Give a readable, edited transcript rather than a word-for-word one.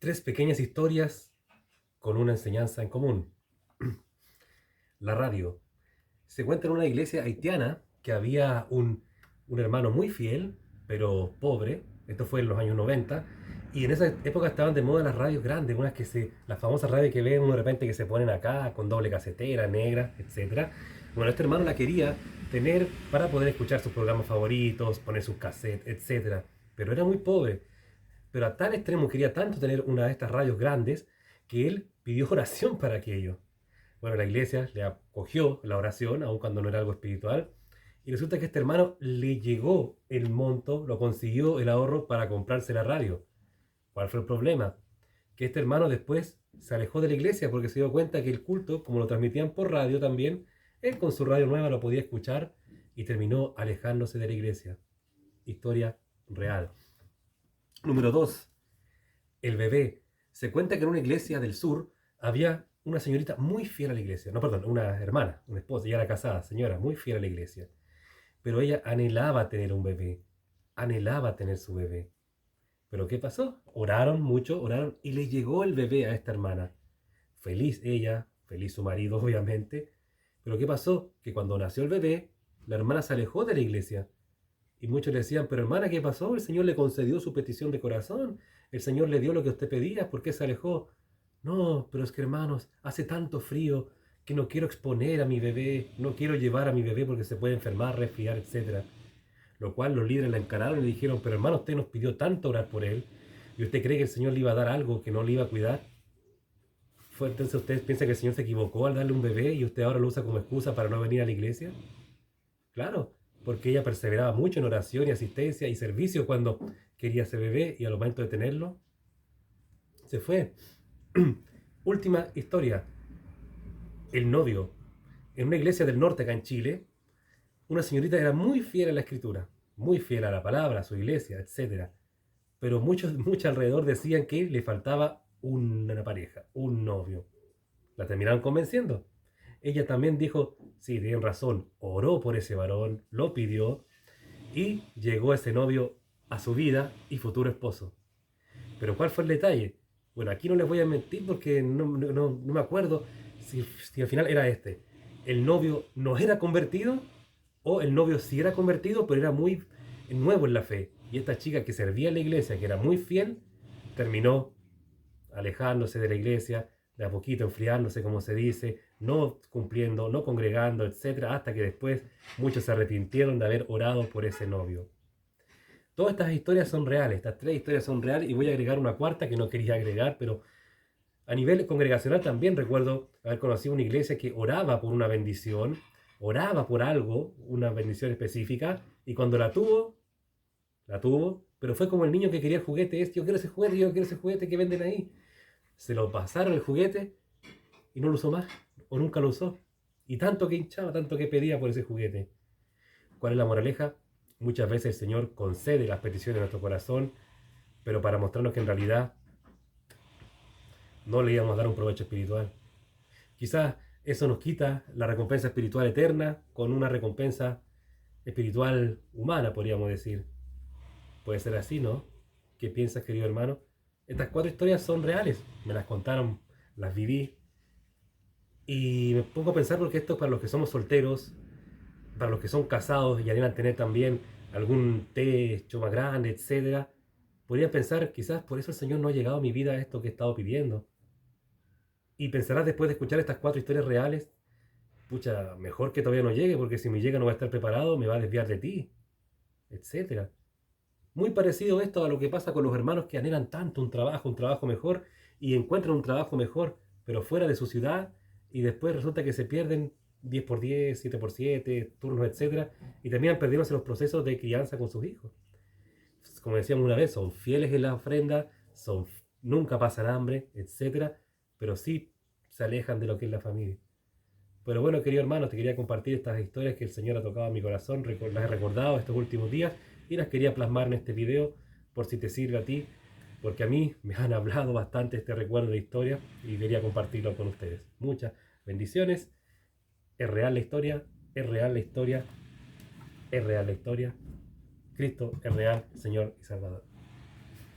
Tres pequeñas historias con una enseñanza en común. La radio. Se cuenta en una iglesia haitiana que había un hermano muy fiel, pero pobre. Esto fue en los años 90. Y en esa época estaban de moda las radios grandes, las famosas radios que ven de repente que se ponen acá, con doble casetera, negra, etc. Bueno, este hermano la quería tener para poder escuchar sus programas favoritos, poner sus cassettes, etc. Pero era muy pobre. Pero a tal extremo quería tanto tener una de estas radios grandes que él pidió oración para aquello. Bueno, la iglesia le acogió la oración, aun cuando no era algo espiritual, y resulta que este hermano le llegó el monto, lo consiguió el ahorro para comprarse la radio. ¿Cuál fue el problema? Que este hermano después se alejó de la iglesia porque se dio cuenta que el culto, como lo transmitían por radio también, él con su radio nueva lo podía escuchar y terminó alejándose de la iglesia. Historia real. Número 2. El bebé. Se cuenta que en una iglesia del sur había una señorita muy fiel a la iglesia. No, perdón, una hermana, una esposa, ya era casada, señora, muy fiel a la iglesia. Pero ella anhelaba tener un bebé. Anhelaba tener su bebé. Pero ¿qué pasó? Oraron mucho, oraron y le llegó el bebé a esta hermana. Feliz ella, feliz su marido, obviamente. Pero ¿qué pasó? Que cuando nació el bebé, la hermana se alejó de la iglesia. Y muchos le decían, pero hermana, ¿qué pasó? El Señor le concedió su petición de corazón. El Señor le dio lo que usted pedía. ¿Por qué se alejó? No, pero es que hermanos, hace tanto frío que no quiero exponer a mi bebé, no quiero llevar a mi bebé porque se puede enfermar, resfriar, etc. Lo cual los líderes la encararon y le dijeron, pero hermano, usted nos pidió tanto orar por él y usted cree que el Señor le iba a dar algo que no le iba a cuidar. Entonces usted piensa que el Señor se equivocó al darle un bebé y usted ahora lo usa como excusa para no venir a la iglesia. Claro, porque ella perseveraba mucho en oración y asistencia y servicio cuando quería ese bebé y al momento de tenerlo, se fue. Última historia. El novio. En una iglesia del norte acá en Chile, una señorita era muy fiel a la escritura, muy fiel a la palabra, a su iglesia, etc. Pero muchos alrededor decían que le faltaba una pareja, un novio. La terminaron convenciendo. Ella también dijo, sí, tienen razón, oró por ese varón, lo pidió y llegó ese novio a su vida y futuro esposo. Pero ¿cuál fue el detalle? Bueno, aquí no les voy a mentir porque no me acuerdo si al final era este. El novio no era convertido o el novio sí era convertido, pero era muy nuevo en la fe. Y esta chica que servía en la iglesia, que era muy fiel, terminó alejándose de la iglesia, de a poquito enfriándose, como se dice, no cumpliendo, no congregando, etcétera, hasta que después muchos se arrepintieron de haber orado por ese novio. Todas estas historias son reales, estas tres historias son reales y voy a agregar una cuarta que no quería agregar, pero a nivel congregacional también recuerdo haber conocido una iglesia que oraba por una bendición, oraba por algo, una bendición específica, y cuando la tuvo, pero fue como el niño que quería el juguete, yo quiero ese juguete, yo quiero ese juguete que venden ahí. Se lo pasaron el juguete y no lo usó más, o nunca lo usó. Y tanto que hinchaba, tanto que pedía por ese juguete. ¿Cuál es la moraleja? Muchas veces el Señor concede las peticiones de nuestro corazón, pero para mostrarnos que en realidad no le íbamos a dar un provecho espiritual. Quizás eso nos quita la recompensa espiritual eterna con una recompensa espiritual humana, podríamos decir. Puede ser así, ¿no? ¿Qué piensas, querido hermano? Estas cuatro historias son reales, me las contaron, las viví. Y me pongo a pensar porque esto es para los que somos solteros, para los que son casados y anhelan tener también algún techo más grande, etcétera. Podría pensar, quizás por eso el Señor no ha llegado a mi vida a esto que he estado pidiendo. Y pensarás después de escuchar estas cuatro historias reales, pucha, mejor que todavía no llegue, porque si me llega no voy a estar preparado, me va a desviar de ti, etcétera. Muy parecido esto a lo que pasa con los hermanos que anhelan tanto un trabajo mejor, y encuentran un trabajo mejor, pero fuera de su ciudad, y después resulta que se pierden 10x10, 7x7, turnos, etcétera, y terminan perdiéndose los procesos de crianza con sus hijos. Como decíamos una vez, son fieles en la ofrenda, nunca pasan hambre, etcétera, pero sí se alejan de lo que es la familia. Pero bueno, querido hermano, te quería compartir estas historias que el Señor ha tocado en mi corazón, las he recordado estos últimos días y las quería plasmar en este video por si te sirve a ti, porque a mí me han hablado bastante este recuerdo de historia y quería compartirlo con ustedes. Muchas bendiciones. Es real la historia, es real la historia, es real la historia. Cristo es real, Señor y Salvador.